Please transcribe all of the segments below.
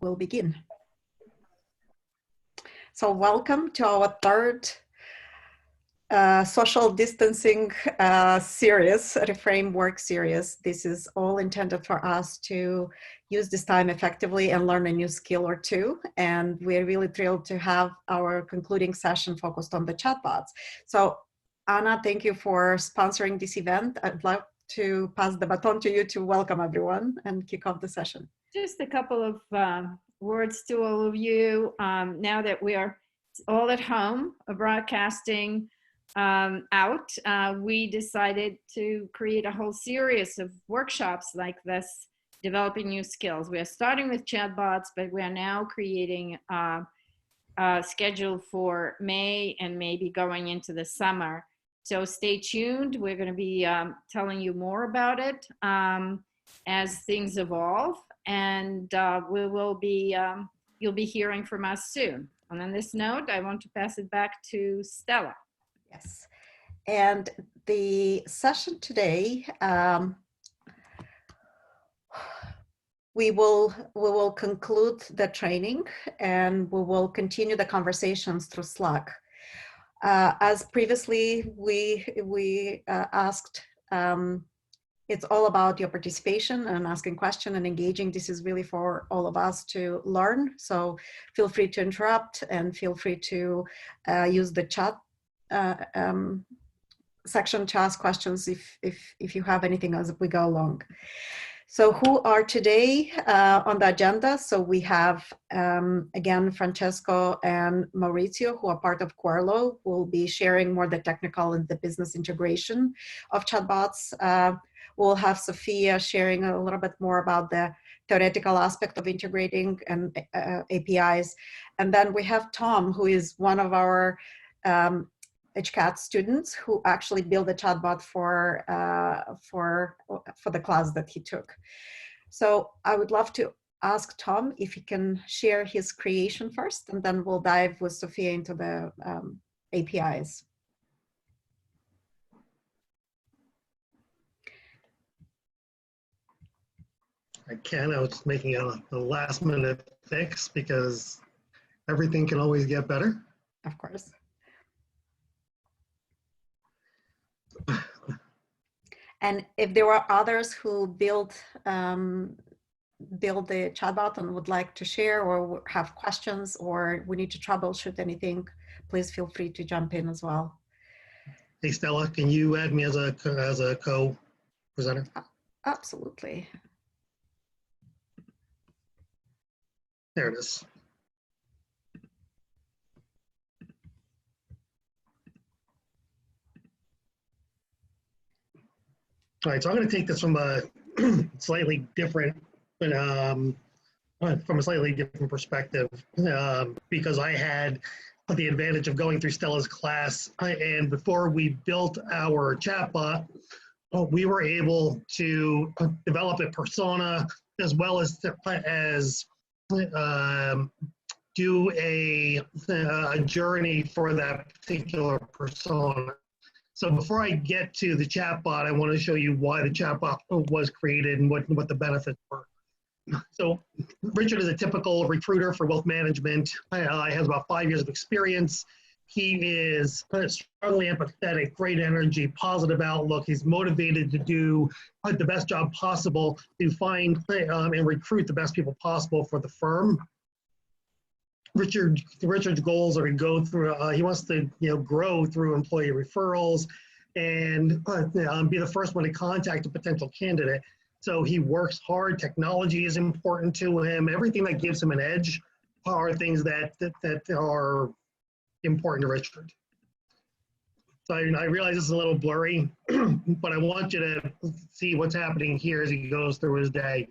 we'll begin. So welcome to our third social distancing series, ReframeWork series. This is all intended for us to use this time effectively and learn a new skill or two. And we're really thrilled to have our concluding session focused on the chatbots. So Anna, thank you for sponsoring this event. I'd like to pass the baton to you to welcome everyone and kick off the session. Just a couple of words to all of you. Now that we are all at home broadcasting out, we decided to create a whole series of workshops like this, developing new skills. We are starting with chatbots, but we are now creating a schedule for May and maybe going into the summer. So stay tuned. We're going to be telling you more about it as things evolve, and we will be you'll be hearing from us soon. And on this note, I want to pass it back to Stella. Yes, and the session today, we will conclude the training and we will continue the conversations through Slack. As previously we asked, it's all about your participation and asking questions and engaging. This is really for all of us to learn. So feel free to interrupt and feel free to use the chat section to ask questions if you have anything as we go along. So who are today on the agenda? So we have, again, Francesco and Maurizio, who are part of Kwarrel, who will be sharing more the technical and the business integration of chatbots. We'll have Sophia sharing a little bit more about the theoretical aspect of integrating and APIs. And then we have Tom, who is one of our HCAT students who actually built a chatbot for the class that he took. So I would love to ask Tom if he can share his creation first, and then we'll dive with Sophia into the APIs. I can. I was making a last minute fix because everything can always get better. Of course. And if there were others who build the chatbot and would like to share or have questions or we need to troubleshoot anything, please feel free to jump in as well. Hey Stella, can you add me as a co-presenter? Absolutely. There it is. All right, so I'm going to take this from a slightly different, from a slightly different perspective, because I had the advantage of going through Stella's class, and before we built our chatbot, we were able to develop a persona as well as do a journey for that particular persona. So before I get to the chatbot, I want to show you why the chatbot was created and what the benefits were. So Richard is a typical recruiter for wealth management. He has about 5 years of experience. He is strongly empathetic, great energy, positive outlook. He's motivated to do the best job possible to find and recruit the best people possible for the firm. Richard's goals are to go through, he wants to grow through employee referrals and be the first one to contact a potential candidate. So he works hard. Technology is important to him. Everything that gives him an edge are things that are important to Richard. So I realize this is a little blurry, but I want you to see what's happening here as he goes through his day.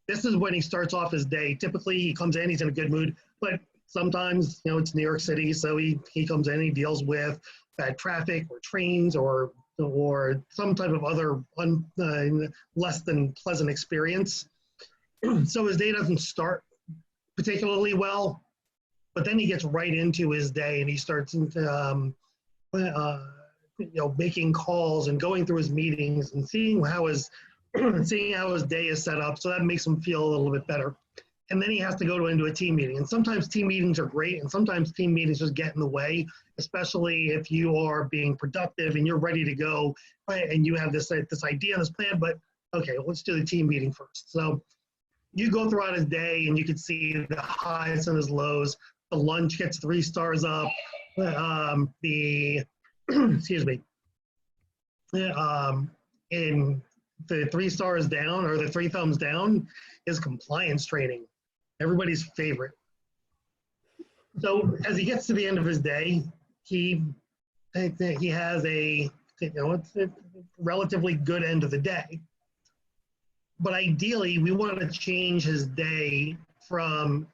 This is when he starts off his day. Typically, he comes in, he's in a good mood, but sometimes, it's New York City, so he comes in, he deals with bad traffic or trains or some type of other less than pleasant experience. So his day doesn't start particularly well, but then he gets right into his day and he starts making calls and going through his meetings and seeing how his day is set up. So that makes him feel a little bit better. and then he has to go into a team meeting. And sometimes team meetings are great, and sometimes team meetings just get in the way, especially if you are being productive and you're ready to go, right? And you have this idea, this plan, but okay, let's do the team meeting first. So you go throughout his day and you can see the highs and his lows. The lunch gets 3 stars up. Excuse me. In the 3 stars down, or the 3 thumbs down, is compliance training. Everybody's favorite. So as he gets to the end of his day, he has a it's a relatively good end of the day. But ideally, we want to change his day from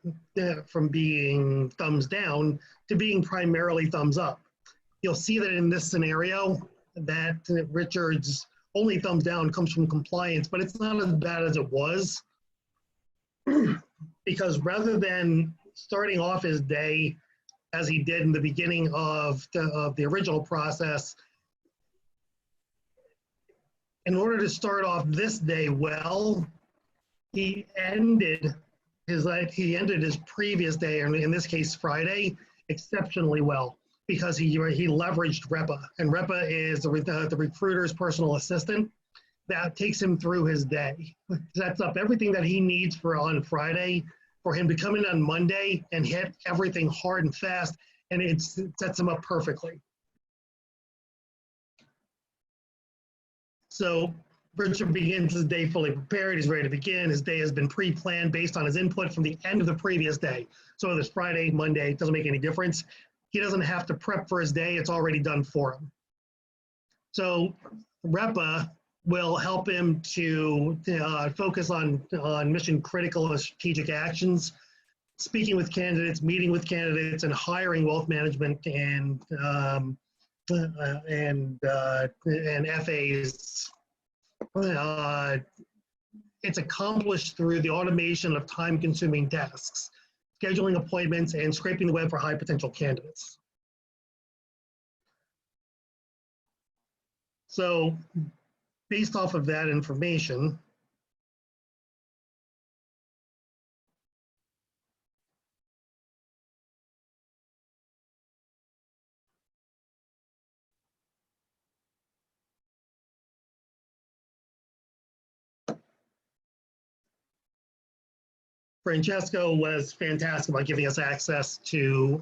being thumbs down to being primarily thumbs up. You'll see that in this scenario that Richard's only thumbs down comes from compliance, but it's not as bad as it was. Because rather than starting off his day as he did in the beginning of the original process, in order to start off this day well, he ended his previous day, and in this case Friday, exceptionally well, because he leveraged REPA, and REPA is the recruiter's personal assistant that takes him through his day, sets up everything that he needs for on Friday for him to come in on Monday and hit everything hard and fast, and it sets him up perfectly. So Richard begins his day fully prepared. He's ready to begin. His day has been pre-planned based on his input from the end of the previous day. So whether it's Friday, Monday, it doesn't make any difference. He doesn't have to prep for his day. It's already done for him. So REPA will help him to focus on mission critical and strategic actions, speaking with candidates, meeting with candidates, and hiring wealth management and FAs. It's accomplished through the automation of time-consuming tasks, scheduling appointments, and scraping the web for high potential candidates. So based off of that information, Francesco was fantastic about giving us access to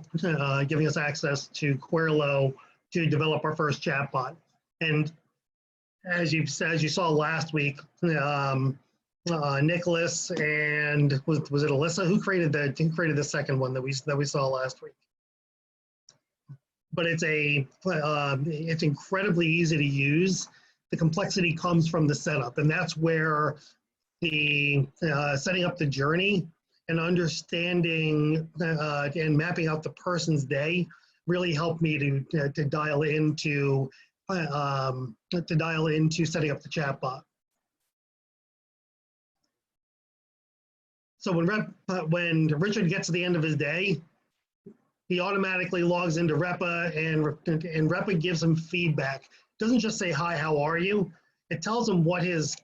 Kwarrel to develop our first chatbot. And as you saw last week, Nicholas and was it Alyssa who created the second one that we saw last week. But it's incredibly easy to use. The complexity comes from the setup, and that's where the setting up the journey and understanding and mapping out the person's day really helped me to dial into setting up the chatbot. So when Richard gets to the end of his day, he automatically logs into REPA, and REPA gives him feedback. It doesn't just say, "Hi, how are you?" It tells him gives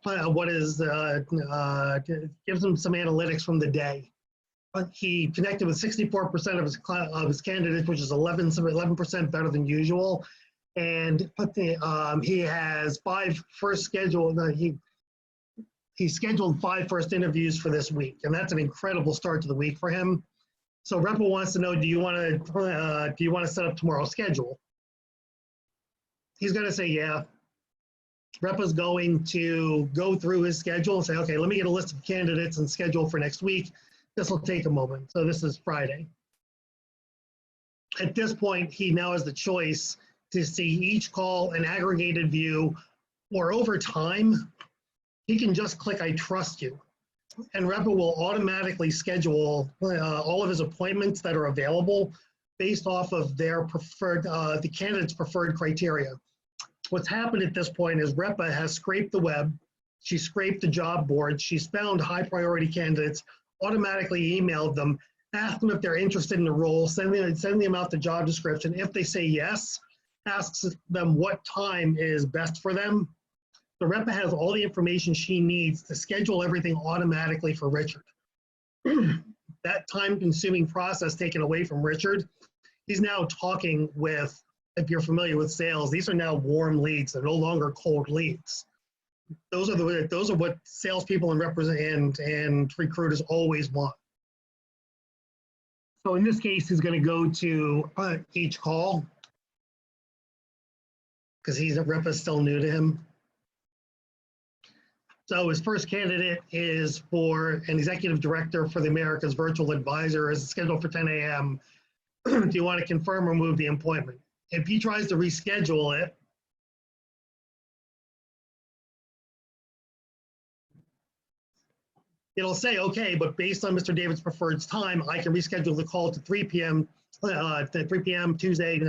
him some analytics from the day. He connected with 64% of his candidates, which is 11% better than usual. And he has 5 first scheduled. He scheduled 5 first interviews for this week, and that's an incredible start to the week for him. So REPA wants to know, do you want to set up tomorrow's schedule? He's going to say yeah. REPA's going to go through his schedule and say, okay, let me get a list of candidates and schedule for next week. This will take a moment. So this is Friday. At this point, he now has the choice to see each call an aggregated view, or over time, he can just click I trust you. And REPA will automatically schedule all of his appointments that are available based off of their preferred, the candidate's preferred criteria. What's happened at this point is REPA has scraped the web, she scraped the job board, she's found high priority candidates, automatically emailed them, asked them if they're interested in the role, send them out the job description. If they say yes, asks them what time is best for them. So REPA has all the information she needs to schedule everything automatically for Richard. that time-consuming process taken away from Richard. He's now talking with, if you're familiar with sales, these are now warm leads. They're no longer cold leads. Those are what salespeople and recruiters always want. So in this case, he's going to go to each call because Rep is still new to him. So his first candidate is for an executive director for the Americas Virtual Advisor. Is scheduled for 10 a.m. Do you want to confirm or move the appointment? If he tries to reschedule it, it'll say, okay, but based on Mr. David's preferred time, I can reschedule the call to 3 p.m. Tuesday.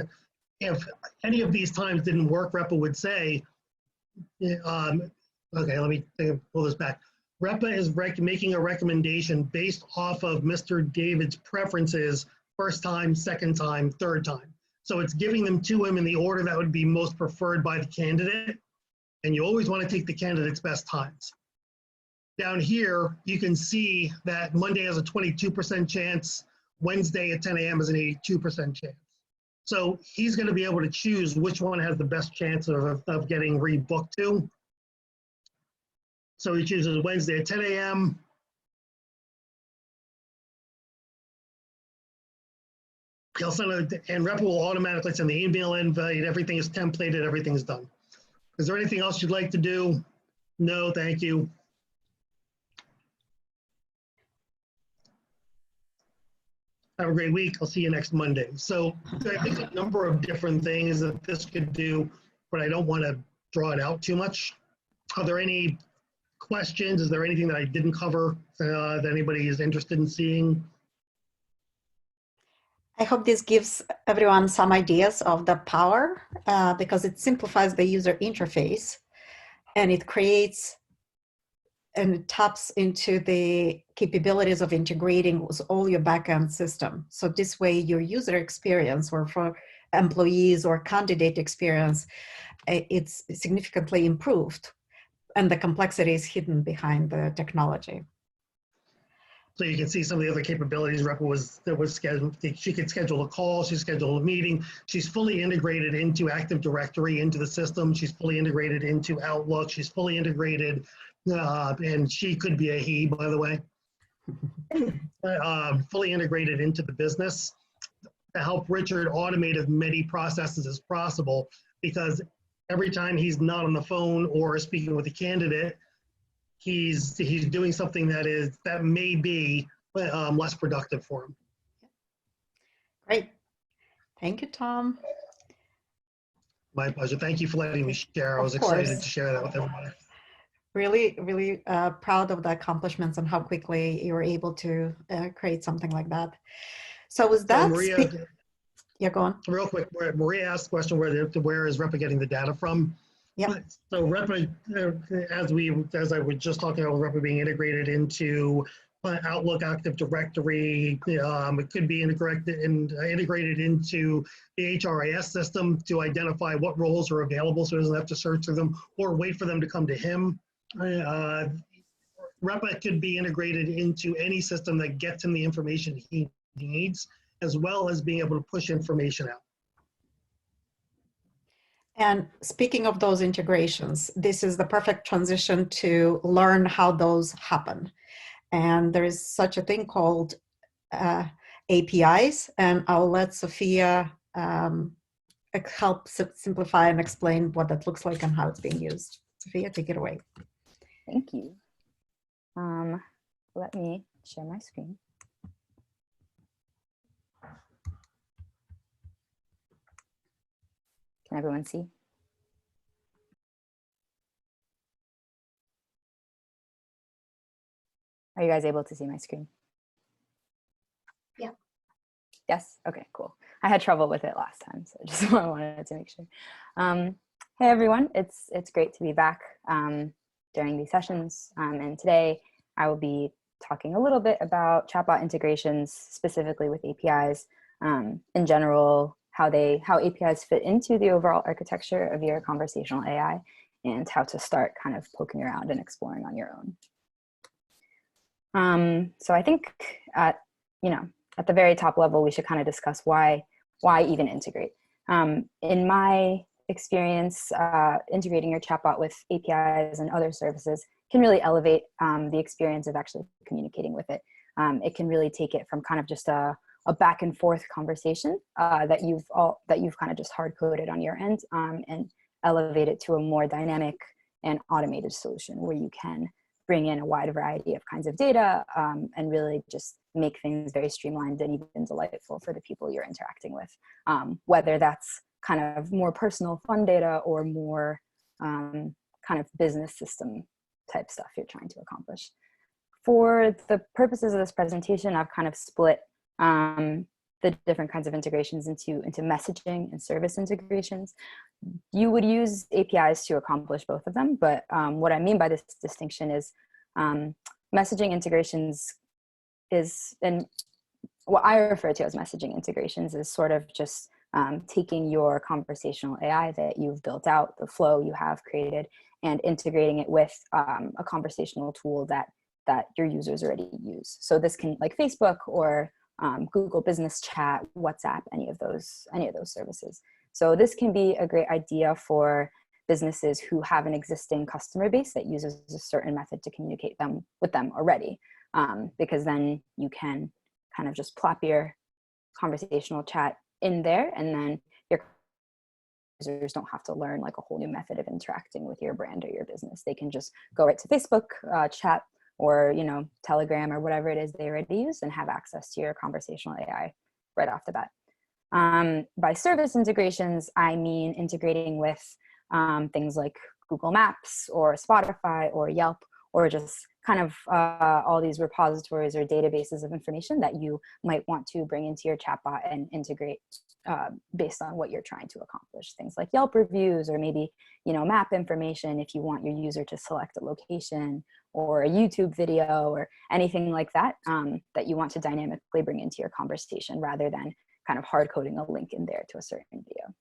If any of these times didn't work, REPA would say, okay, let me pull this back. REPA is making a recommendation based off of Mr. David's preferences, first time, second time, third time. So it's giving them to him in the order that would be most preferred by the candidate. And you always want to take the candidate's best times. Down here, you can see that Monday has a 22% chance, Wednesday at 10 a.m. is an 82% chance. So he's going to be able to choose which one has the best chance of getting rebooked to. So he chooses Wednesday at 10 a.m. He'll send and Rep will automatically send the email invite. Everything is templated. Everything's done. Is there anything else you'd like to do? No, thank you. Have a great week. I'll see you next Monday. So I think a number of different things that this could do, but I don't want to draw it out too much. Are there any questions? Is there anything that I didn't cover that anybody is interested in seeing? I hope this gives everyone some ideas of the power because it simplifies the user interface and it creates and it taps into the capabilities of integrating with all your backend system. So this way your user experience or for employees or candidate experience, it's significantly improved and the complexity is hidden behind the technology. So you can see some of the other capabilities Repa was scheduled. She could schedule a call, she scheduled a meeting. She's fully integrated into Active Directory, into the system. She's fully integrated into Outlook. She's fully integrated, and she could be a he, by the way. Fully integrated into the business to help Richard automate as many processes as possible, because every time he's not on the phone or speaking with a candidate, he's doing something that may be less productive for him. Great. Thank you, Tom. My pleasure. Thank you for letting me share. I was excited to share that with everybody. Really, really proud of the accomplishments and how quickly you were able to create something like that. So was that, Maria, yeah, go on. Real quick, Maria asked the question, where is REPA getting the data from? Yeah. So REPA, as I was just talking about REPA being integrated into Outlook, Active Directory, it could be integrated into the HRIS system to identify what roles are available so he doesn't have to search for them or wait for them to come to him. REPA could be integrated into any system that gets him the information he needs, as well as being able to push information out. And speaking of those integrations, this is the perfect transition to learn how those happen. And there is such a thing called APIs, and I'll let Sophia help simplify and explain what that looks like and how it's being used. Sophia, take it away. Thank you. Let me share my screen. Can everyone see? Are you guys able to see my screen? Yeah. Yes? Okay, cool. I had trouble with it last time, so just wanted to make sure. Hey everyone, it's great to be back during these sessions. And today I will be talking a little bit about chatbot integrations, specifically with APIs, in general, how APIs fit into the overall architecture of your conversational AI, and how to start kind of poking around and exploring on your own. So I think at the very top level, we should kind of discuss why even integrate. In my experience, integrating your chatbot with APIs and other services can really elevate the experience of actually communicating with it. It can really take it from kind of just a back and forth conversation that you've kind of just hard coded on your end, and elevate it to a more dynamic and automated solution where you can bring in a wide variety of kinds of data, and really just make things very streamlined and even delightful for the people you're interacting with, whether that's kind of more personal fun data or more kind of business system type stuff you're trying to accomplish. For the purposes of this presentation, I've kind of split the different kinds of integrations into messaging and service integrations. You would use APIs to accomplish both of them, but what I mean by this distinction is messaging integrations and what I refer to as messaging integrations is sort of just taking your conversational AI that you've built out, the flow you have created, and integrating it with a conversational tool that your users already use. So this can, like Facebook or Google Business Chat, WhatsApp, any of those services. So this can be a great idea for businesses who have an existing customer base that uses a certain method to communicate with them already, because then you can kind of just plop your conversational chat in there, and then your users don't have to learn like a whole new method of interacting with your brand or your business. They can just go right to Facebook chat, or Telegram, or whatever it is they already use, and have access to your conversational AI right off the bat. By service integrations, I mean integrating with things like Google Maps or Spotify or Yelp, or just kind of all these repositories or databases of information that you might want to bring into your chatbot and integrate based on what you're trying to accomplish. Things like Yelp reviews, or maybe map information if you want your user to select a location, or a YouTube video, or anything like that that you want to dynamically bring into your conversation rather than kind of hard coding a link in there to a certain video.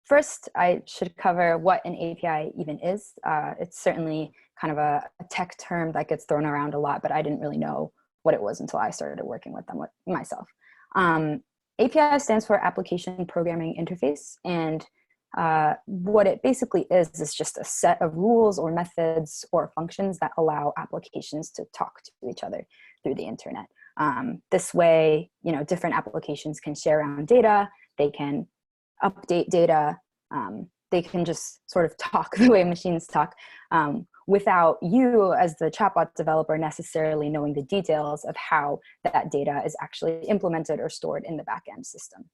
First, I should cover what an API even is. It's certainly kind of a tech term that gets thrown around a lot, but I didn't really know what it was until I started working with them myself. API stands for Application Programming Interface, and what it basically is just a set of rules or methods or functions that allow applications to talk to each other through the internet. This way, different applications can share around data, they can update data, they can just sort of talk the way machines talk, without you as the chatbot developer necessarily knowing the details of how that data is actually implemented or stored in the backend system.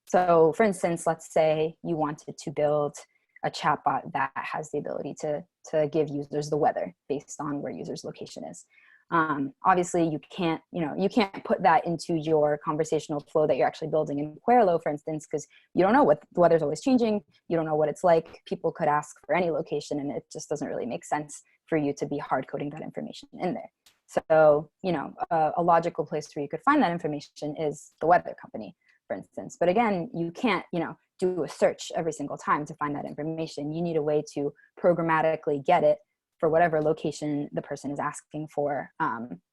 So for instance, let's say you wanted to build a chatbot that has the ability to give users the weather based on where users' location is. Obviously, you can't put that into your conversational flow that you're actually building in Kwarrel, for instance, because you don't know what the weather's always changing. You don't know what it's like. People could ask for any location, and it just doesn't really make sense for you to be hard coding that information in there. So, a logical place where you could find that information is the weather company, for instance. But again, you can't, do a search every single time to find that information. You need a way to programmatically get it for whatever location the person is asking for,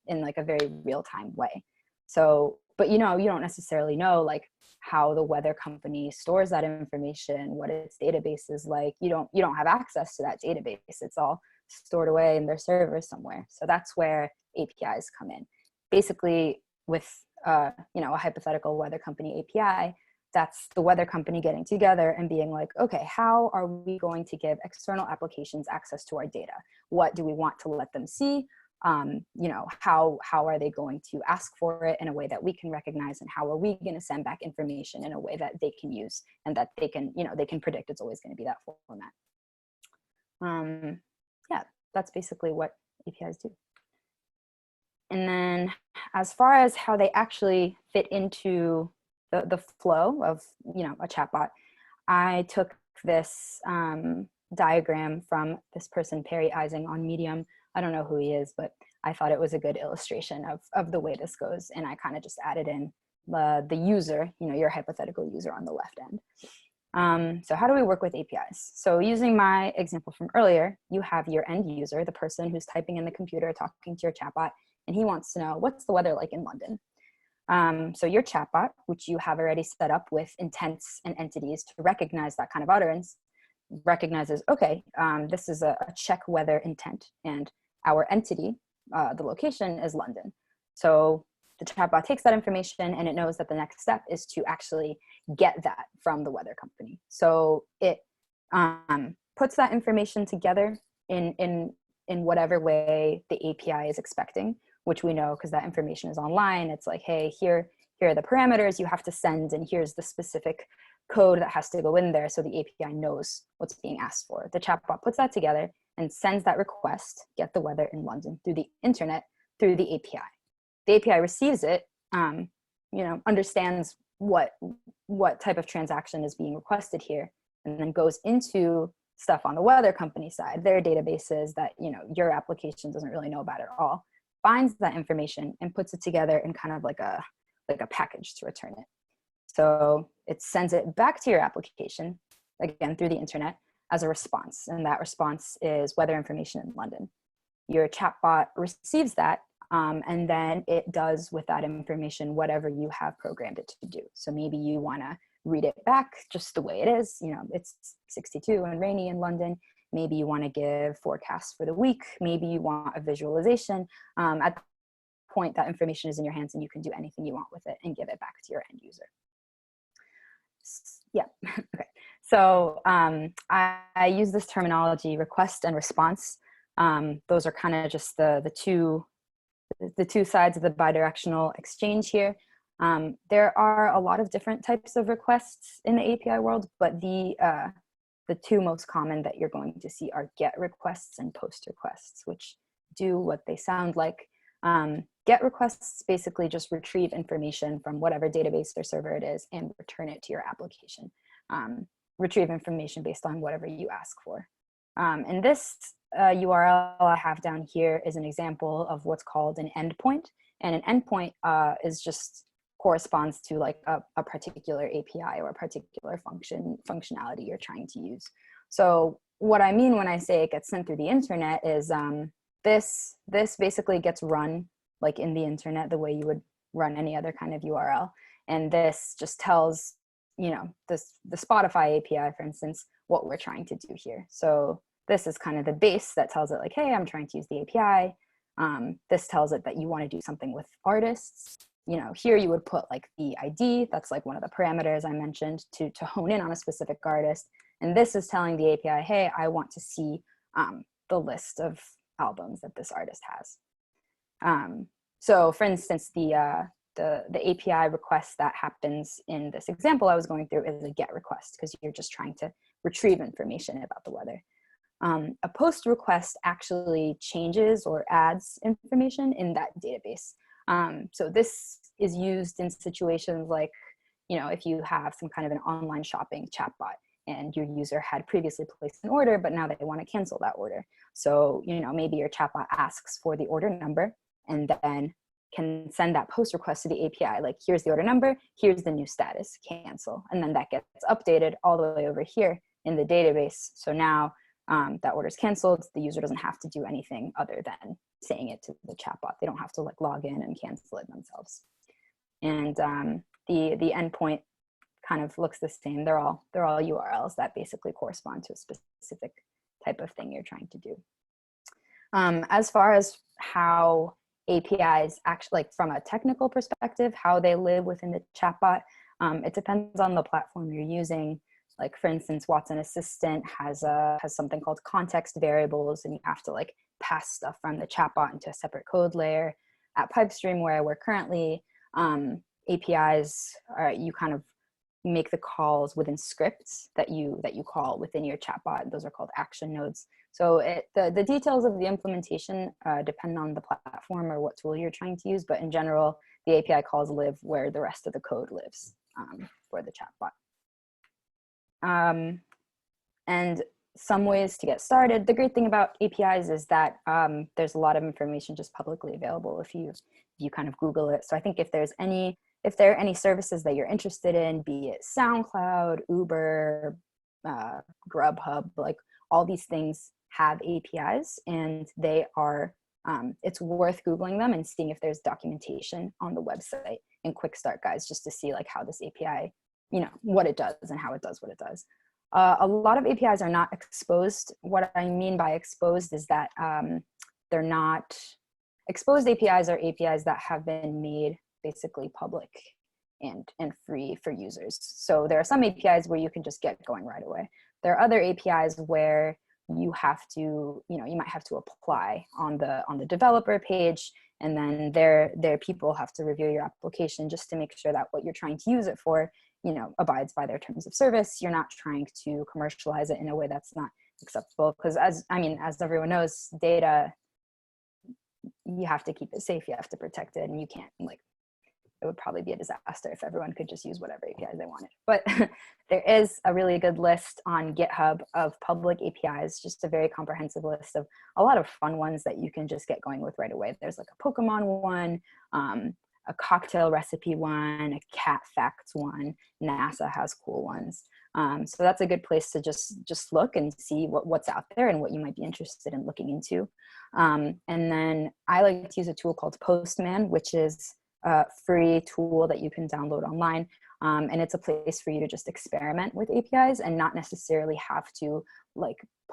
in like a very real-time way. So, but you don't necessarily know like how the weather company stores that information, what its database is like. You don't have access to that database. It's all stored away in their server somewhere. So that's where APIs come in. Basically, with a hypothetical weather company API, that's the weather company getting together and being like, okay, how are we going to give external applications access to our data? What do we want to let them see? How are they going to ask for it in a way that we can recognize, and how are we going to send back information in a way that they can use and that they can predict it's always going to be that format. Yeah, that's basically what APIs do. And then as far as how they actually fit into the flow of a chatbot, I took this diagram from this person, Perry Ising, on Medium. I don't know who he is, but I thought it was a good illustration of the way this goes. And I kind of just added in the user, your hypothetical user on the left end. So how do we work with APIs? So using my example from earlier, you have your end user, the person who's typing in the computer, talking to your chatbot, and he wants to know, what's the weather like in London? So your chatbot, which you have already set up with intents and entities to recognize that kind of utterance, recognizes, okay, this is a check weather intent, and our entity, the location, is London. So the chatbot takes that information and it knows that the next step is to actually get that from the weather company. So it puts that information together in whatever way the API is expecting, which we know because that information is online. It's like, hey, here are the parameters you have to send, and here's the specific code that has to go in there, so the API knows what's being asked for. The chatbot puts that together and sends that request, get the weather in London, through the internet, through the API. The API receives it, understands what type of transaction is being requested here, and then goes into stuff on the weather company side, their databases that your application doesn't really know about at all, finds that information and puts it together in kind of like a package to return it. So it sends it back to your application, again, through the internet as a response. And that response is weather information in London. Your chatbot receives that, and then it does with that information whatever you have programmed it to do. So maybe you want to read it back just the way it is. It's 62 and rainy in London. Maybe you want to give forecasts for the week. Maybe you want a visualization. At the point, that information is in your hands and you can do anything you want with it and give it back to your end user. Yeah, okay. So I use this terminology, request and response. Those are kind of just the two sides of the bidirectional exchange here. There are a lot of different types of requests in the API world, but the two most common that you're going to see are GET requests and POST requests, which do what they sound like. GET requests basically just retrieve information from whatever database or server it is and return it to your application. Retrieve information based on whatever you ask for. And this URL I have down here is an example of what's called an endpoint. And an endpoint is just corresponds to like a particular API or a particular functionality you're trying to use. So what I mean when I say it gets sent through the internet is this basically gets run like in the internet the way you would run any other kind of URL. And this just tells, the Spotify API, for instance, what we're trying to do here. So this is kind of the base that tells it like, hey, I'm trying to use the API. This tells it that you want to do something with artists. Here you would put like the ID, that's like one of the parameters I mentioned to hone in on a specific artist. And this is telling the API, hey, I want to see the list of albums that this artist has. So for instance, the API request that happens in this example I was going through is a GET request because you're just trying to retrieve information about the weather. A POST request actually changes or adds information in that database. So this is used in situations like, if you have some kind of an online shopping chatbot and your user had previously placed an order, but now they want to cancel that order. So, maybe your chatbot asks for the order number and then can send that POST request to the API, like here's the order number, here's the new status, cancel. And then that gets updated all the way over here in the database. So now that order is canceled, the user doesn't have to do anything other than saying it to the chatbot. They don't have to like log in and cancel it themselves. And the endpoint kind of looks the same. They're all URLs that basically correspond to a specific type of thing you're trying to do. As far as how APIs actually, like from a technical perspective, how they live within the chatbot, it depends on the platform you're using. Like for instance, Watson Assistant has something called context variables, and you have to like pass stuff from the chatbot into a separate code layer. At Pipestream, where we're currently, APIs you kind of make the calls within scripts that you call within your chatbot. Those are called action nodes. So the details of the implementation depend on the platform or what tool you're trying to use, but in general, the API calls live where the rest of the code lives for the chatbot. And some ways to get started. The great thing about APIs is that there's a lot of information just publicly available if you kind of Google it. So I think if there are any services that you're interested in, be it SoundCloud, Uber, Grubhub, like all these things have APIs, and they are, it's worth Googling them and seeing if there's documentation on the website and quick start guides just to see like how this API, what it does and how it does what it does. A lot of APIs are not exposed. What I mean by exposed is that they're not, exposed APIs are APIs that have been made basically public and free for users. So there are some APIs where you can just get going right away. There are other APIs where you have to, you might have to apply on the developer page, and then their people have to review your application just to make sure that what you're trying to use it for, abides by their terms of service. You're not trying to commercialize it in a way that's not acceptable. Because as everyone knows, data, you have to keep it safe, you have to protect it, and you can't it would probably be a disaster if everyone could just use whatever APIs they wanted. But there is a really good list on GitHub of public APIs, just a very comprehensive list of a lot of fun ones that you can just get going with right away. There's like a Pokemon one, a cocktail recipe one, a cat facts one. NASA has cool ones. So that's a good place to just look and see what's out there and what you might be interested in looking into. And then I like to use a tool called Postman, which is a free tool that you can download online. And it's a place for you to just experiment with APIs and not necessarily have to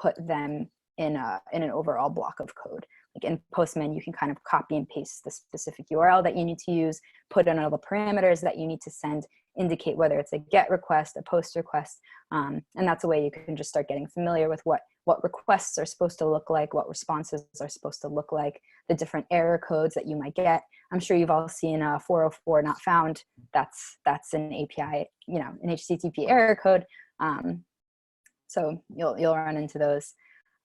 put them in an overall block of code. Like in Postman, you can kind of copy and paste the specific URL that you need to use, put in all the parameters that you need to send, indicate whether it's a GET request, a POST request, and that's a way you can just start getting familiar with what requests are supposed to look like, what responses are supposed to look like, the different error codes that you might get. I'm sure you've all seen 404 not found. That's an API, an HTTP error code. So you'll run into those.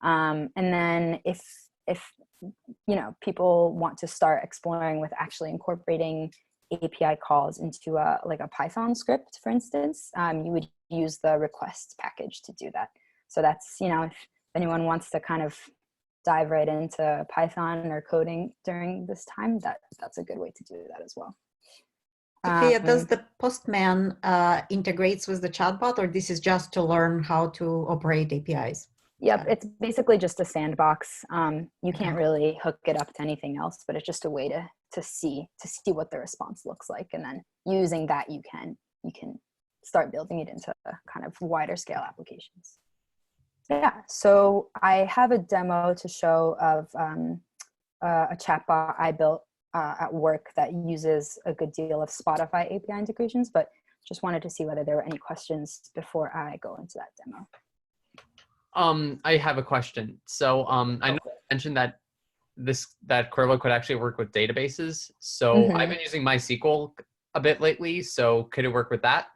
And then if people want to start exploring with actually incorporating API calls into a Python script, for instance, you would use the requests package to do that. So that's, if anyone wants to kind of dive right into Python or coding during this time, that's a good way to do that as well. Sophia, does the Postman integrates with the chatbot, or this is just to learn how to operate APIs? Yep, it's basically just a sandbox. You can't really hook it up to anything else, but it's just a way to see what the response looks like, and then using that you can start building it into kind of wider scale applications. Yeah, so I have a demo to show of a chatbot I built at work that uses a good deal of Spotify API integrations, but just wanted to see whether there were any questions before I go into that demo. I have a question. So I know you mentioned that Kwarrel could actually work with databases. So I've been using MySQL a bit lately. So could it work with that?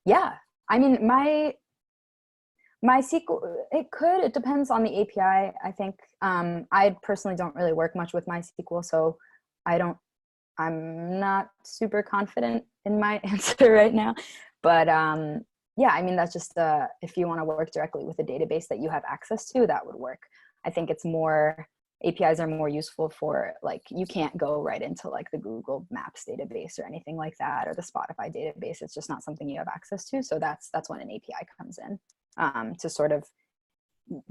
Yeah, I mean, MySQL, it could. It depends on the API, I think. I personally don't really work much with MySQL, so I'm not super confident in my answer right now. But yeah, I mean, that's just if you want to work directly with a database that you have access to, that would work. I think it's more, APIs are more useful for, you can't go right into the Google Maps database or anything like that, or the Spotify database. It's just not something you have access to. So that's when an API comes in to sort of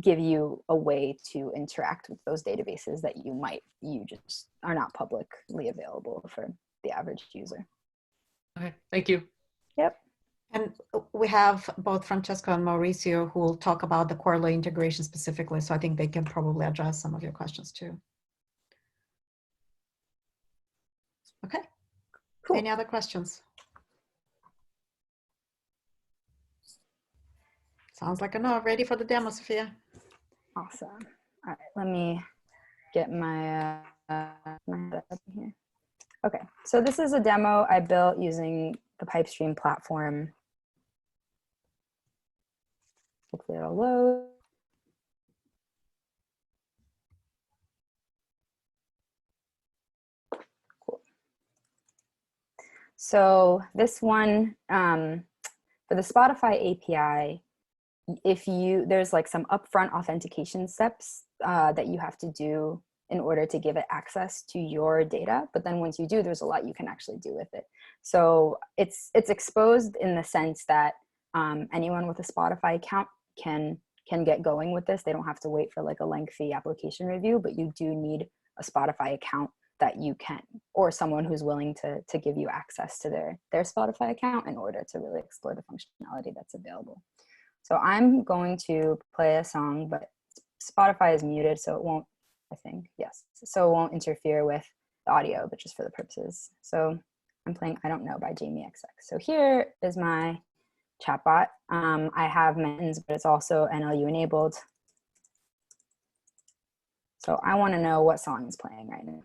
give you a way to interact with those databases that you just are not publicly available for the average user. Okay, thank you. Yep. And we have both Francesco and Mauricio who will talk about the Kwarrel integration specifically, so I think they can probably address some of your questions too. Okay, cool. Any other questions? Sounds like enough. Ready for the demo, Sophia? Awesome. All right, let me get my head up here. Okay, so this is a demo I built using the Pipestream platform. Hopefully it'll load. Cool. So this one, for the Spotify API, there's like some upfront authentication steps that you have to do in order to give it access to your data. But then once you do, there's a lot you can actually do with it. So it's exposed in the sense that anyone with a Spotify account can get going with this. They don't have to wait for like a lengthy application review, but you do need a Spotify account that you can, or someone who's willing to give you access to their Spotify account in order to really explore the functionality that's available. So I'm going to play a song, but Spotify is muted, so it won't, I think, yes. So it won't interfere with the audio, but just for the purposes. So I'm playing I Don't Know by Jamie XX. So here is my chatbot. I have mittens, but it's also NLU enabled. So I want to know what song is playing right now.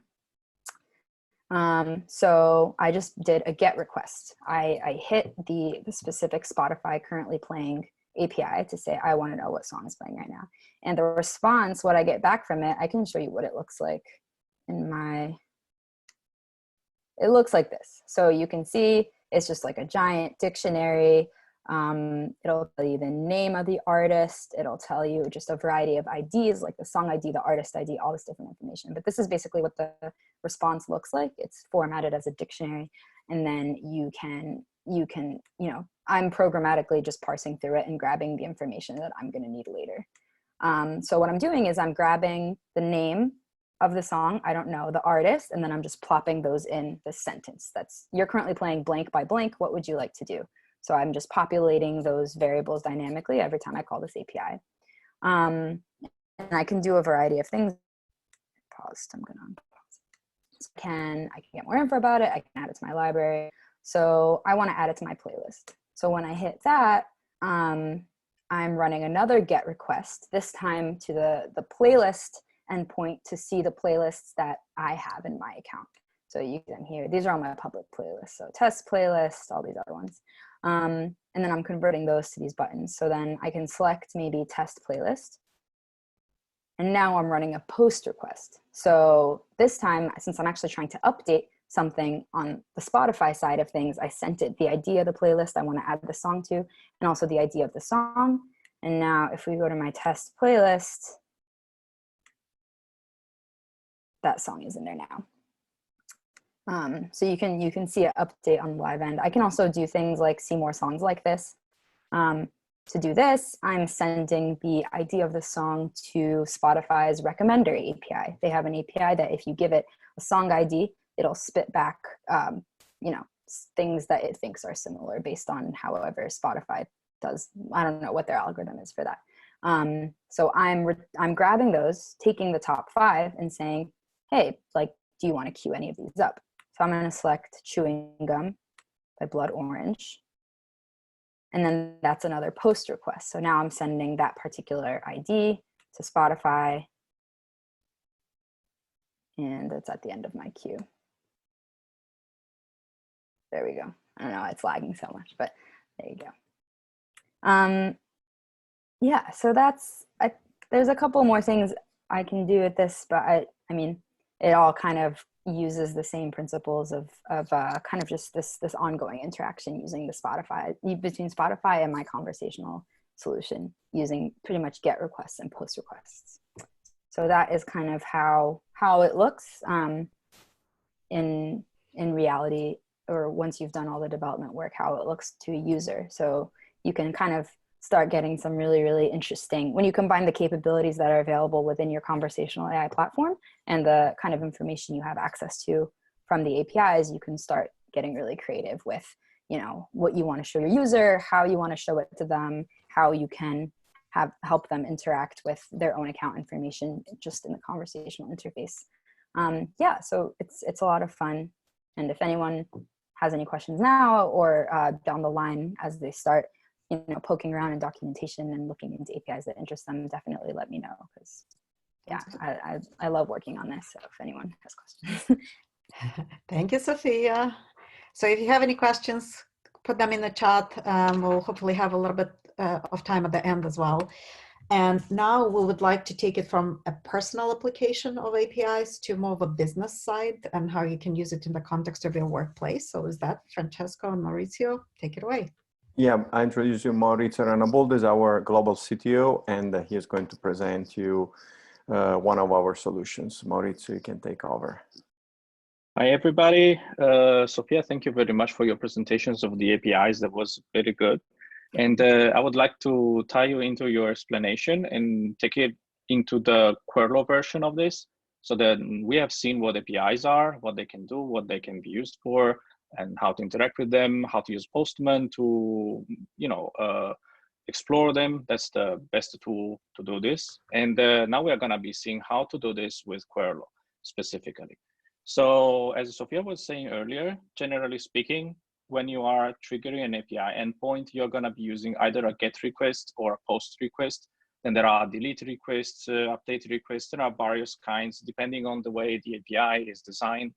So I just did a GET request. I hit the specific Spotify currently playing API to say, I want to know what song is playing right now. And the response, what I get back from it, I can show you what it looks like it looks like this. So you can see it's just like a giant dictionary. It'll tell you the name of the artist. It'll tell you just a variety of IDs, like the song ID, the artist ID, all this different information. But this is basically what the response looks like. It's formatted as a dictionary. And then you can, I'm programmatically just parsing through it and grabbing the information that I'm going to need later. So what I'm doing is I'm grabbing the name of the song, I don't know, the artist, and then I'm just plopping those in the sentence. You're currently playing blank by blank. What would you like to do? So I'm just populating those variables dynamically every time I call this API. And I can do a variety of things. Paused, I'm gonna unpause. So I can get more info about it. I can add it to my library. So I wanna add it to my playlist. So when I hit that, I'm running another GET request, this time to the playlist endpoint to see the playlists that I have in my account. So you can hear, these are all my public playlists. So test playlist, all these other ones. And then I'm converting those to these buttons. So then I can select maybe test playlist. And now I'm running a post request. So this time, since I'm actually trying to update something on the Spotify side of things, I sent it the ID of the playlist I want to add the song to, and also the ID of the song. And now if we go to my test playlist, that song is in there now. So you can see an update on the live end. I can also do things like see more songs like this. To do this, I'm sending the ID of the song to Spotify's Recommender API. They have an API that if you give it a song ID, it'll spit back, things that it thinks are similar based on however Spotify does. I don't know what their algorithm is for that. So I'm grabbing those, taking the top 5 and saying, hey, like, do you want to queue any of these up? So I'm going to select Chewing Gum by Blood Orange. And then that's another post request. So now I'm sending that particular ID to Spotify. And it's at the end of my queue. There we go. I don't know why it's lagging so much, but there you go. Yeah, so there's a couple more things I can do with this, but I mean, it all kind of uses the same principles of kind of just this ongoing interaction using between Spotify and my conversational solution, using pretty much GET requests and POST requests. So that is kind of how it looks in reality, or once you've done all the development work, how it looks to a user. So you can kind of start getting some really, really interesting, when you combine the capabilities that are available within your conversational AI platform and the kind of information you have access to from the APIs, you can start getting really creative with, what you want to show your user, how you want to show it to them, how you can help them interact with their own account information just in the conversational interface. Yeah, so it's a lot of fun. And if anyone has any questions now or down the line as they start, poking around in documentation and looking into APIs that interest them, definitely let me know, because yeah, I love working on this. So if anyone has questions. Thank you, Sophia. So if you have any questions, put them in the chat. We'll hopefully have a little bit of time at the end as well. And now we would like to take it from a personal application of APIs to more of a business side and how you can use it in the context of your workplace. So is that Francesco and Maurizio? Take it away. Yeah, I introduce you Maurizio Ranabold is our global CTO, and he is going to present you one of our solutions. Maurizio, you can take over. Hi, everybody. Sophia, thank you very much for your presentations of the APIs. That was very good. And I would like to tie you into your explanation and take it into the Kwarrel version of this. So that we have seen what APIs are, what they can do, what they can be used for, and how to interact with them, how to use Postman to, explore them. That's the best tool to do this. And now we are going to be seeing how to do this with Kwarrel specifically. So as Sophia was saying earlier, generally speaking, when you are triggering an API endpoint, you're going to be using either a GET request or a POST request. Then there are delete requests, update requests. There are various kinds, depending on the way the API is designed.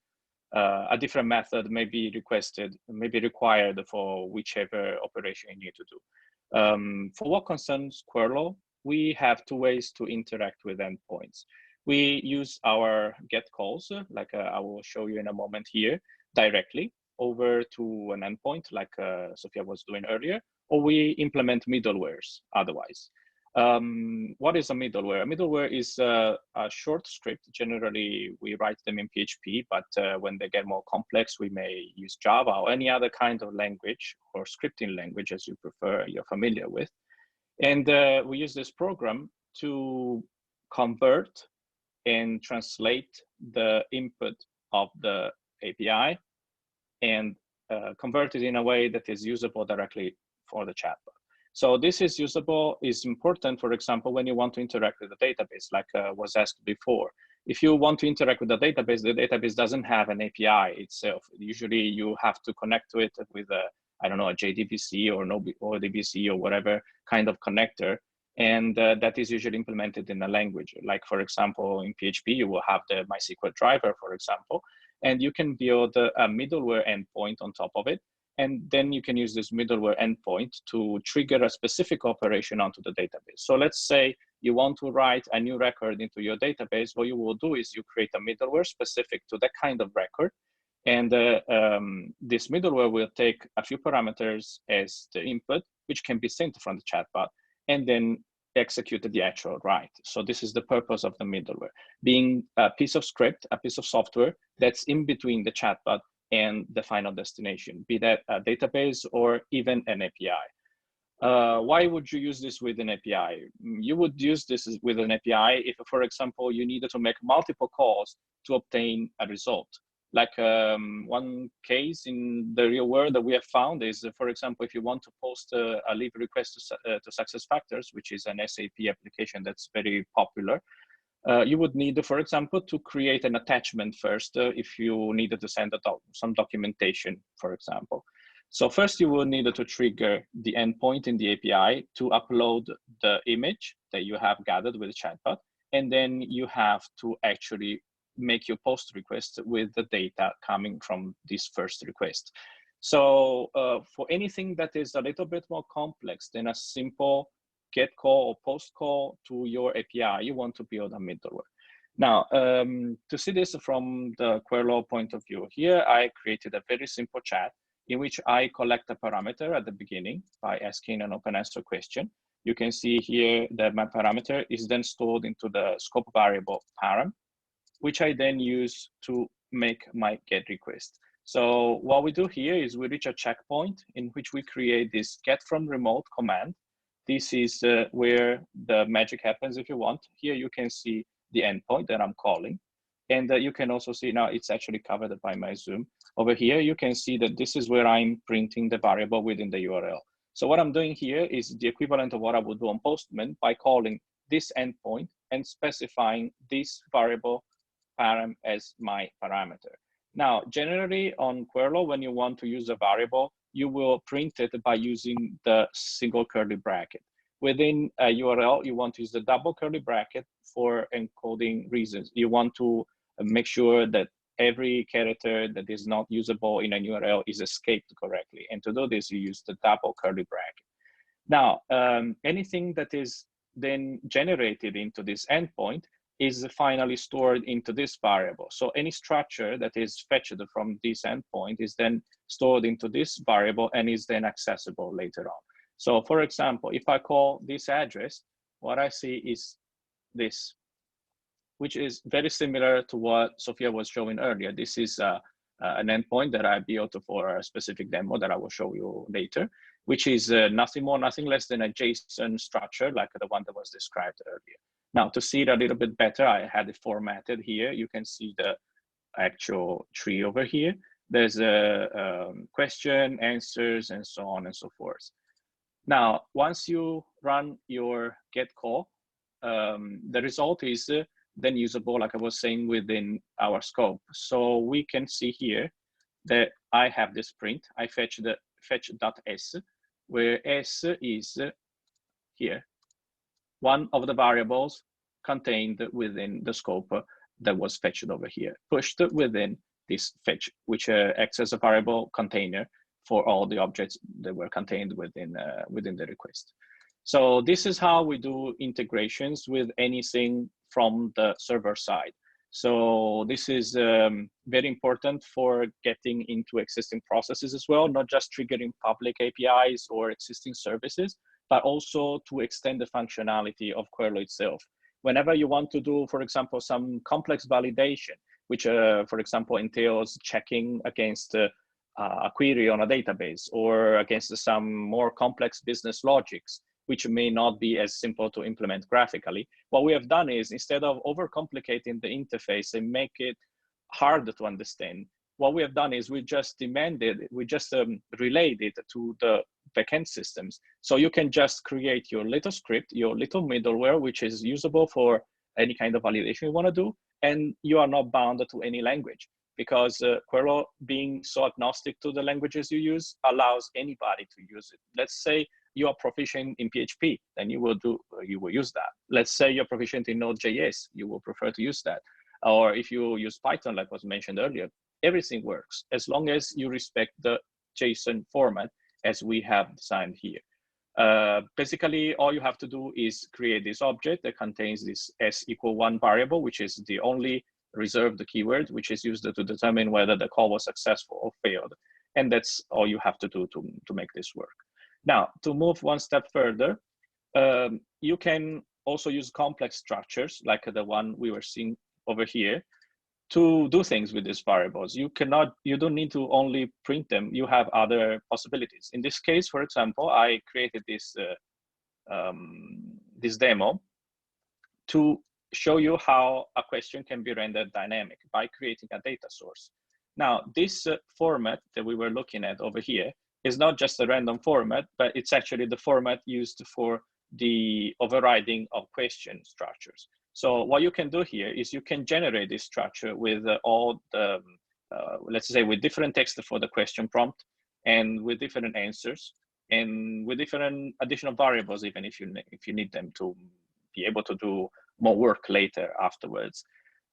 A different method may be requested, may be required for whichever operation you need to do. For what concerns Kwarrel, we have two ways to interact with endpoints. We use our GET calls, like I will show you in a moment here, directly over to an endpoint, like Sophia was doing earlier, or we implement middlewares otherwise. What is a middleware? A middleware is a short script. Generally, we write them in PHP, but when they get more complex, we may use Java or any other kind of language or scripting language, as you prefer, you're familiar with. And we use this program to convert and translate the input of the API and convert it in a way that is usable directly for the chatbot. So this is usable, is important, for example, when you want to interact with the database, like was asked before. If you want to interact with the database doesn't have an API itself. Usually you have to connect to it with a, I don't know, a JDBC or ODBC or whatever kind of connector. And that is usually implemented in a language. Like, for example, in PHP, you will have the MySQL driver, for example, and you can build a middleware endpoint on top of it. And then you can use this middleware endpoint to trigger a specific operation onto the database. So let's say you want to write a new record into your database. What you will do is you create a middleware specific to that kind of record. And this middleware will take a few parameters as the input, which can be sent from the chatbot, and then execute the actual write. So this is the purpose of the middleware, being a piece of script, a piece of software that's in between the chatbot and the final destination, be that a database or even an API. Why would you use this with an API? You would use this with an API if, for example, you needed to make multiple calls to obtain a result. Like one case in the real world that we have found is, for example, if you want to post a leave request to SuccessFactors, which is an SAP application that's very popular, you would need, for example, to create an attachment first if you needed to send some documentation, for example. So first you will need to trigger the endpoint in the API to upload the image that you have gathered with the chatbot, and then you have to actually make your post request with the data coming from this first request. So for anything that is a little bit more complex than a simple get call or post call to your API, you want to build a middleware. Now, to see this from the Kwarrel point of view, here I created a very simple chat in which I collect a parameter at the beginning by asking an open answer question. You can see here that my parameter is then stored into the scope variable param, which I then use to make my GET request. So what we do here is we reach a checkpoint in which we create this get from remote command. This is where the magic happens if you want. Here you can see the endpoint that I'm calling. And you can also see now it's actually covered by my Zoom. Over here, you can see that this is where I'm printing the variable within the URL. So what I'm doing here is the equivalent of what I would do on Postman by calling this endpoint and specifying this variable param as my parameter. Now, generally on Kwarrel, when you want to use a variable, you will print it by using the single curly bracket. Within a URL, you want to use the double curly bracket for encoding reasons. You want to make sure that every character that is not usable in an URL is escaped correctly. And to do this, you use the double curly bracket. Now, anything that is then generated into this endpoint is finally stored into this variable. So any structure that is fetched from this endpoint is then stored into this variable and is then accessible later on. So for example, if I call this address, what I see is this, which is very similar to what Sophia was showing earlier. This is an endpoint that I built for a specific demo that I will show you later, which is nothing more, nothing less than a JSON structure like the one that was described earlier. Now, to see it a little bit better, I had it formatted here. You can see the actual tree over here. There's a question, answers, and so on and so forth. Now, once you run your get call, the result is then usable, like I was saying, within our scope. So we can see here that I have this print. I fetch the fetch.s, where s is here, one of the variables contained within the scope that was fetched over here, pushed within this fetch, which acts as a variable container for all the objects that were contained within the request. So this is how we do integrations with anything from the server side. So this is very important for getting into existing processes as well, not just triggering public APIs or existing services, but also to extend the functionality of Kwarrel itself. Whenever you want to do, for example, some complex validation, which, for example, entails checking against a query on a database or against some more complex business logics, which may not be as simple to implement graphically, what we have done is, instead of overcomplicating the interface and make it hard to understand, what we have done is we just relayed it to the backend systems. So you can just create your little script, your little middleware, which is usable for any kind of validation you want to do, and you are not bound to any language, because Kwarrel, being so agnostic to the languages you use, allows anybody to use it. Let's say you are proficient in PHP, then you will use that. Let's say you're proficient in Node.js, you will prefer to use that. Or if you use Python, like was mentioned earlier, everything works as long as you respect the JSON format as we have designed here. Basically, all you have to do is create this object that contains this s=1 variable, which is the only reserved keyword, which is used to determine whether the call was successful or failed. And that's all you have to do to make this work. Now, to move one step further, you can also use complex structures like the one we were seeing over here to do things with these variables. You don't need to only print them, you have other possibilities. In this case, for example, I created this, this demo to show you how a question can be rendered dynamic by creating a data source. Now, this format that we were looking at over here is not just a random format, but it's actually the format used for the overriding of question structures. So what you can do here is you can generate this structure with all the, let's say, with different text for the question prompt and with different answers and with different additional variables, even if you need them to be able to do more work later afterwards.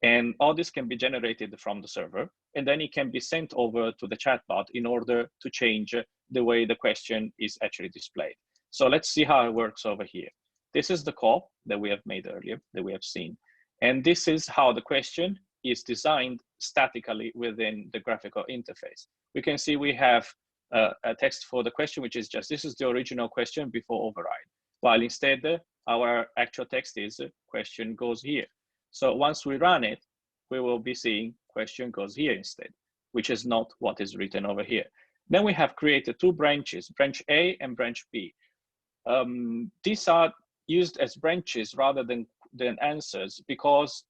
And all this can be generated from the server, and then it can be sent over to the chatbot in order to change the way the question is actually displayed. So let's see how it works over here. This is the call that we have made earlier, that we have seen. And this is how the question is designed statically within the graphical interface. We can see we have a text for the question, which is just, this is the original question before override. While instead, our actual text is question goes here. So once we run it, we will be seeing question goes here instead, which is not what is written over here. Then we have created two branches, branch A and branch B. These are used as branches rather than answers because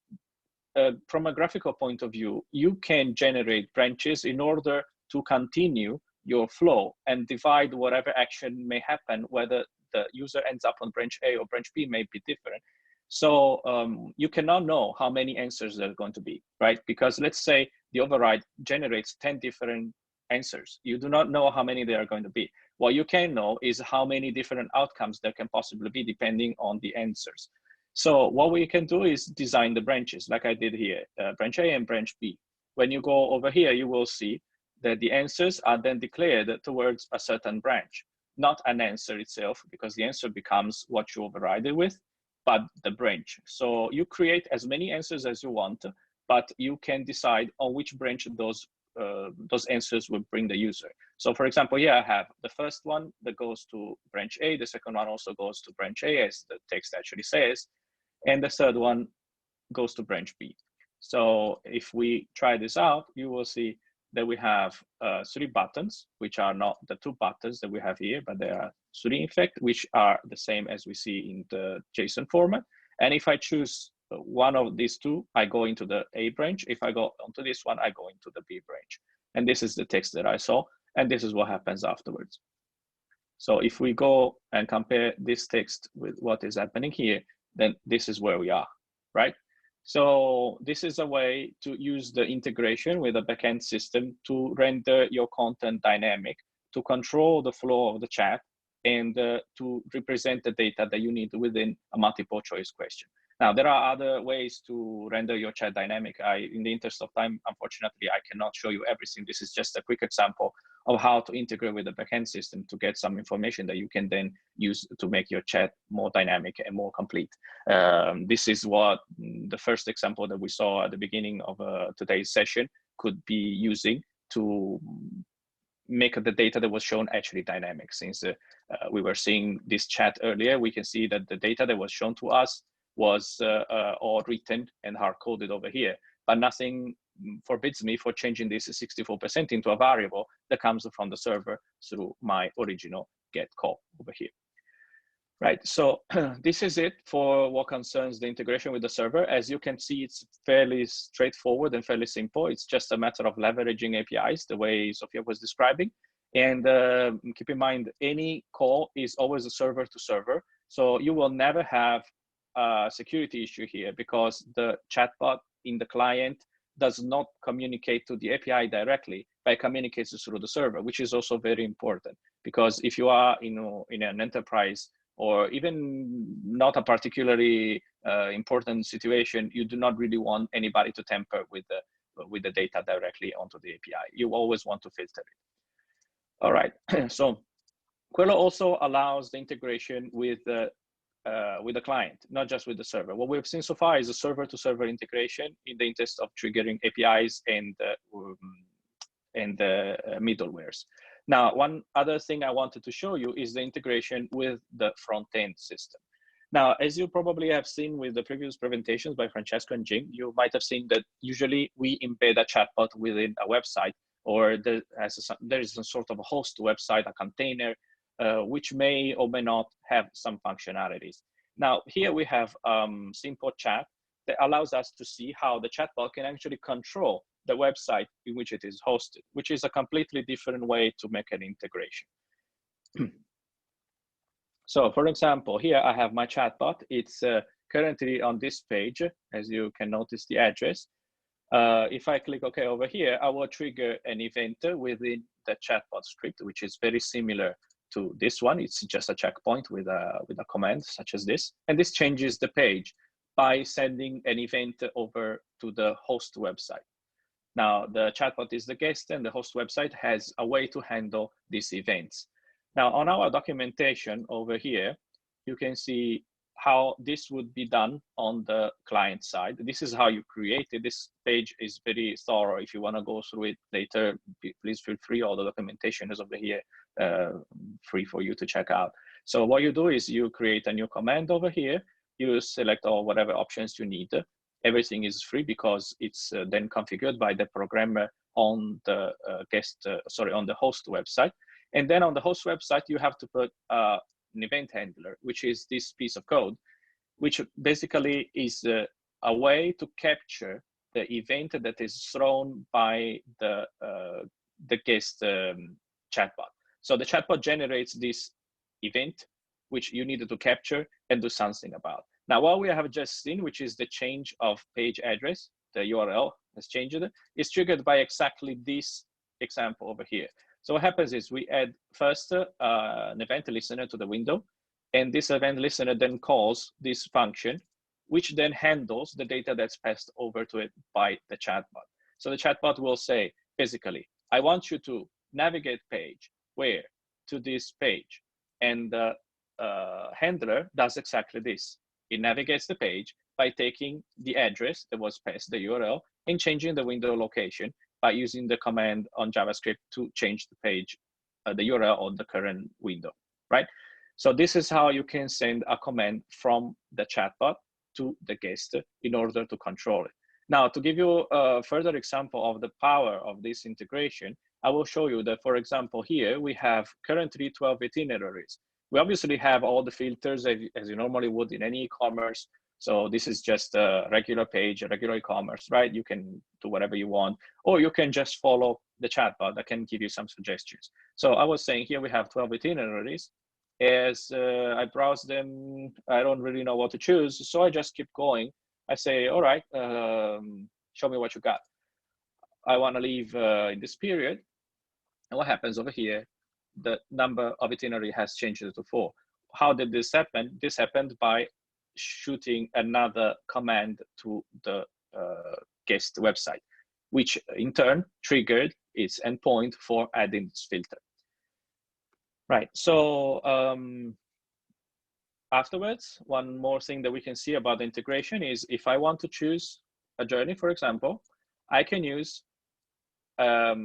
from a graphical point of view, you can generate branches in order to continue your flow and divide whatever action may happen, whether the user ends up on branch A or branch B may be different. So you cannot know how many answers there are going to be, right? Because let's say the override generates 10 different answers. You do not know how many there are going to be. What you can know is how many different outcomes there can possibly be depending on the answers. So what we can do is design the branches like I did here, branch A and branch B. When you go over here, you will see that the answers are then declared towards a certain branch, not an answer itself, because the answer becomes what you override it with. but the branch. So you create as many answers as you want, but you can decide on which branch those answers will bring the user. So for example, here I have the first one that goes to branch A, the second one also goes to branch A, as the text actually says, and the third one goes to branch B. So if we try this out, you will see that we have 3 buttons, which are not the 2 buttons that we have here, but there are 3 in fact, which are the same as we see in the JSON format. And if I choose one of these 2, I go into the A branch. If I go onto this one, I go into the B branch. And this is the text that I saw, and this is what happens afterwards. So if we go and compare this text with what is happening here, then this is where we are, right? So this is a way to use the integration with a backend system to render your content dynamic, to control the flow of the chat, and to represent the data that you need within a multiple choice question. Now, there are other ways to render your chat dynamic. In the interest of time, unfortunately, I cannot show you everything. This is just a quick example of how to integrate with the backend system to get some information that you can then use to make your chat more dynamic and more complete. This is what the first example that we saw at the beginning of today's session could be using to make the data that was shown actually dynamic. Since we were seeing this chat earlier, we can see that the data that was shown to us was all written and hard-coded over here, but nothing forbids me for changing this 64% into a variable that comes from the server through my original get call over here. Right, so this is it for what concerns the integration with the server. As you can see, it's fairly straightforward and fairly simple. It's just a matter of leveraging APIs, the way Sophia was describing. And keep in mind, any call is always a server to server. So you will never have a security issue here because the chatbot in the client does not communicate to the API directly, but it communicates through the server, which is also very important. Because if you are in an enterprise, or even not a particularly important situation, you do not really want anybody to tamper with the data directly onto the API. You always want to filter it. All right, so Kwarrel also allows the integration with the client, not just with the server. What we've seen so far is a server-to-server integration in the interest of triggering APIs and middlewares. Now, one other thing I wanted to show you is the integration with the front-end system. Now, as you probably have seen with the previous presentations by Francesco and Jing, you might have seen that usually we embed a chatbot within a website, or there is some sort of a host website, a container, which may or may not have some functionalities. Now, here we have simple chat that allows us to see how the chatbot can actually control the website in which it is hosted, which is a completely different way to make an integration. So for example, here I have my chatbot. It's currently on this page, as you can notice the address. If I click OK over here, I will trigger an event within the chatbot script, which is very similar to this one. It's just a checkpoint with a command such as this. And this changes the page by sending an event over to the host website. Now, the chatbot is the guest, and the host website has a way to handle these events. Now, on our documentation over here, you can see how this would be done on the client side. This is how you create it. This page is very thorough. If you want to go through it later, please feel free. All the documentation is over here, free for you to check out. So what you do is you create a new command over here. You select all whatever options you need. Everything is free because it's then configured by the programmer on the on the host website. And then on the host website, you have to put an event handler, which is this piece of code, which basically is a way to capture the event that is thrown by the guest chatbot. So the chatbot generates this event, which you needed to capture and do something about. Now, what we have just seen, which is the change of page address, the URL has changed, is triggered by exactly this example over here. So what happens is we add first an event listener to the window, and this event listener then calls this function, which then handles the data that's passed over to it by the chatbot. So the chatbot will say, basically, I want you to navigate page where to this page, and the handler does exactly this. it navigates the page by taking the address that was passed, the URL, and changing the window location by using the command on JavaScript to change the page, the URL on the current window, right? So this is how you can send a command from the chatbot to the guest in order to control it. Now, to give you a further example of the power of this integration, I will show you that, for example, here we have currently 12 itineraries. We obviously have all the filters as you normally would in any e-commerce. So this is just a regular page, a regular e-commerce, right? You can do whatever you want, or you can just follow the chatbot that can give you some suggestions. So I was saying here we have 12 itineraries. As I browse them, I don't really know what to choose. So I just keep going. I say, all right, show me what you got. I want to leave in this period. And what happens over here? The number of itinerary has changed to 4. How did this happen? This happened by shooting another command to the guest website, which in turn triggered its endpoint for adding this filter. Right, so afterwards, one more thing that we can see about the integration is if I want to choose a journey, for example, I can use a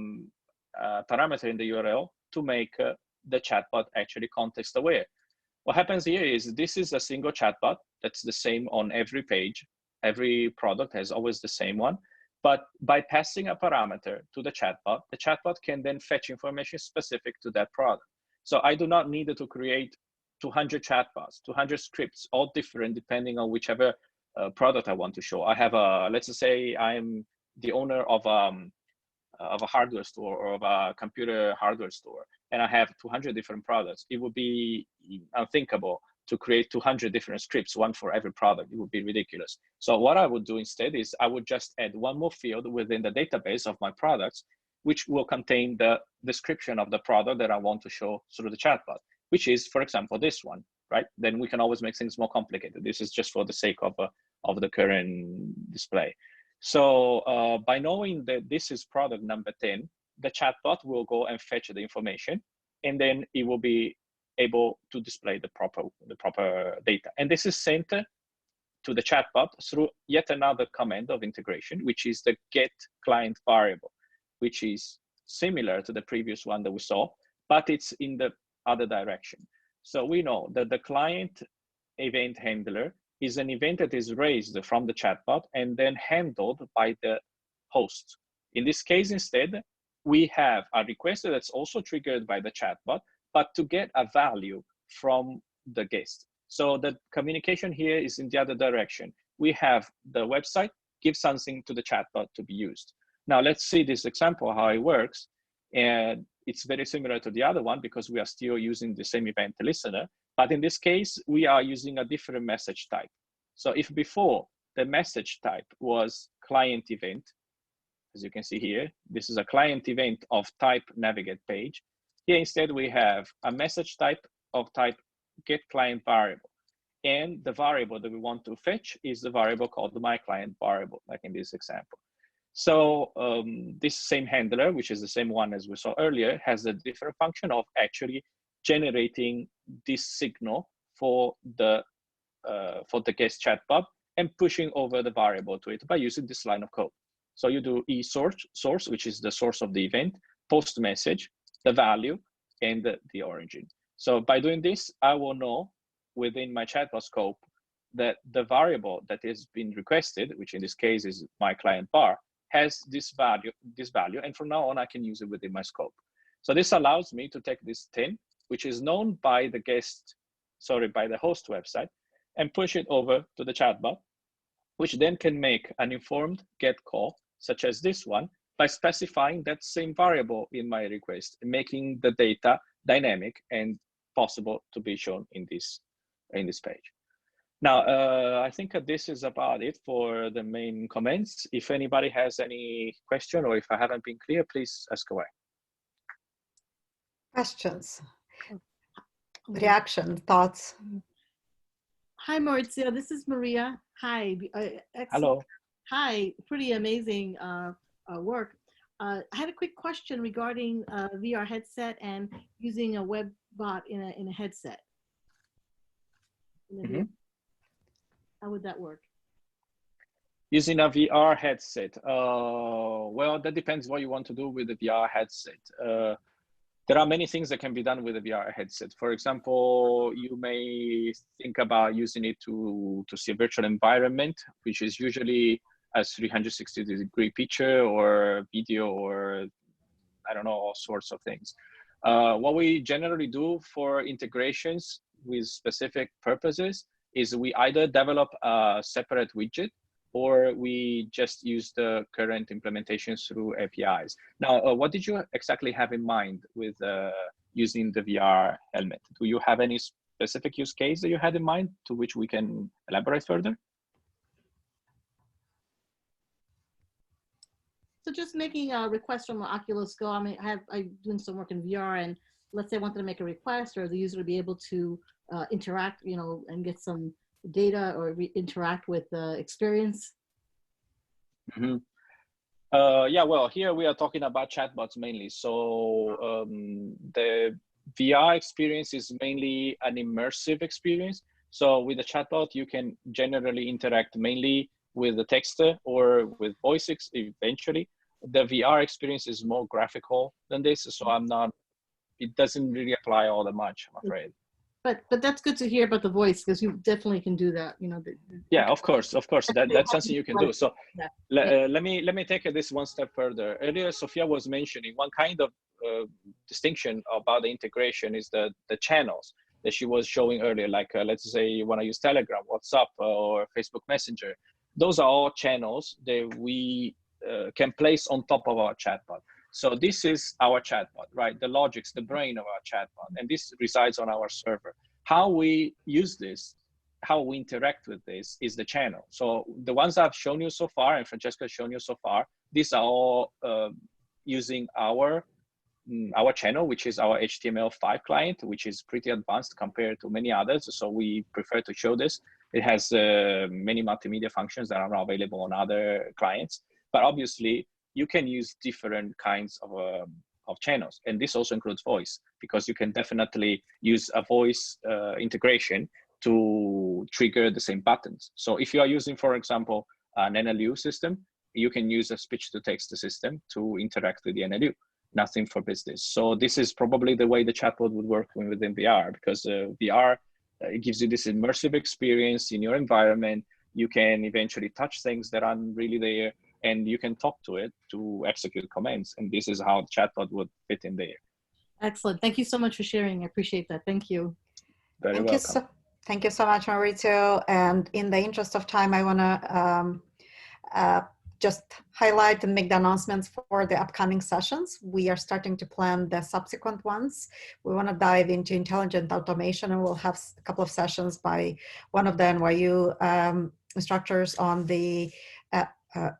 parameter in the URL to make the chatbot actually context aware. What happens here is this is a single chatbot that's the same on every page. Every product has always the same one. But by passing a parameter to the chatbot can then fetch information specific to that product. So I do not need to create 200 chatbots, 200 scripts, all different depending on whichever product I want to show. I have a, let's say I'm the owner of a hardware store or of a computer hardware store, and I have 200 different products. It would be unthinkable to create 200 different scripts, one for every product. It would be ridiculous. So what I would do instead is I would just add one more field within the database of my products, which will contain the description of the product that I want to show through the chatbot, which is, for example, this one, right? Then we can always make things more complicated. This is just for the sake of the current display. So by knowing that this is product number 10, the chatbot will go and fetch the information, and then it will be able to display the proper data. And this is sent to the chatbot through yet another command of integration, which is the get client variable, which is similar to the previous one that we saw, but it's in the other direction. So we know that the client event handler is an event that is raised from the chatbot and then handled by the host. In this case, instead, we have a request that's also triggered by the chatbot, but to get a value from the guest. So the communication here is in the other direction. We have the website give something to the chatbot to be used. Now let's see this example, how it works. And it's very similar to the other one because we are still using the same event listener, but in this case, we are using a different message type. So if before the message type was client event, as you can see here, this is a client event of type navigate page. Here instead we have a message type of type get client variable. And the variable that we want to fetch is the variable called the my client variable, like in this example. So this same handler, which is the same one as we saw earlier, has a different function of actually generating this signal for the guest chatbot and pushing over the variable to it by using this line of code. So you do source, which is the source of the event, post message, the value, and the origin. So by doing this, I will know within my chatbot scope that the variable that is being requested, which in this case is my client bar, has this value, and from now on I can use it within my scope. So this allows me to take this 10, which is known by the by the host website, and push it over to the chatbot, which then can make an informed get call, such as this one, by specifying that same variable in my request, making the data dynamic and possible to be shown in this page. Now, I think this is about it for the main comments. If anybody has any question or if I haven't been clear, please ask away. Questions, reaction, thoughts? Hi, Maurizio. This is Maria. Hi. Hello. Hi. Pretty amazing work. I had a quick question regarding VR headset and using a web bot in a headset. How would that work? Using a VR headset. Well, that depends what you want to do with the VR headset. There are many things that can be done with a VR headset. For example, you may think about using it to see a virtual environment, which is usually a 360-degree picture or video or I don't know, all sorts of things. What we generally do for integrations with specific purposes is we either develop a separate widget or we just use the current implementations through APIs. Now, what did you exactly have in mind with using the VR helmet? Do you have any specific use case that you had in mind to which we can elaborate further? So just making a request from Oculus Go. I mean, I'm doing some work in VR, and let's say I wanted to make a request, or the user to be able to interact, you know, and get some data or interact with the experience. Mm-hmm. Yeah, well, here we are talking about chatbots mainly. So the VR experience is mainly an immersive experience. So with the chatbot, you can generally interact mainly with the text or with voice eventually. The VR experience is more graphical than this, so it doesn't really apply all that much, I'm afraid. But that's good to hear about the voice, because you definitely can do that, you know. Yeah, of course, that's something you can do. So let me take this one step further. Earlier, Sophia was mentioning one kind of distinction about the integration is the channels that she was showing earlier, like let's say you want to use Telegram, WhatsApp, or Facebook Messenger. Those are all channels that we can place on top of our chatbot. So this is our chatbot, right? The logic's the brain of our chatbot, and this resides on our server. How we use this, how we interact with this is the channel. So the ones I've shown you so far, and Francesca has shown you so far, these are all using our channel, which is our HTML5 client, which is pretty advanced compared to many others. So we prefer to show this. It has many multimedia functions that are not available on other clients. But obviously, you can use different kinds of channels. And this also includes voice, because you can definitely use a voice integration to trigger the same buttons. So if you are using, for example, an NLU system, you can use a speech-to-text system to interact with the NLU. Nothing forbids this. So this is probably the way the chatbot would work within VR, because VR it gives you this immersive experience in your environment. You can eventually touch things that aren't really there, and you can talk to it to execute commands. And this is how the chatbot would fit in there. Excellent. Thank you so much for sharing. I appreciate that. Thank you. Very welcome. Thank you so much, Maurizio. And in the interest of time, I want to just highlight and make the announcements for the upcoming sessions. We are starting to plan the subsequent ones. We want to dive into intelligent automation, and we'll have a couple of sessions by one of the NYU instructors on the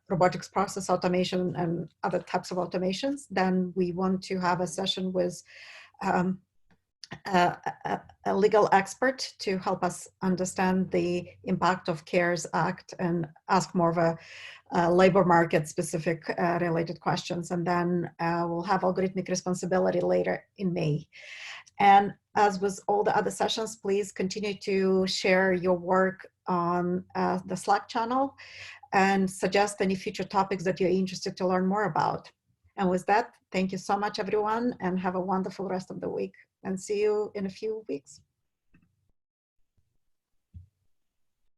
robotics process automation and other types of automations. Then we want to have a session with a legal expert to help us understand the impact of CARES Act and ask more of a labor market specific related questions. And then we'll have algorithmic responsibility later in May. And as with all the other sessions, please continue to share your work on the Slack channel and suggest any future topics that you're interested to learn more about. And with that, thank you so much, everyone, and have a wonderful rest of the week. And see you in a few weeks.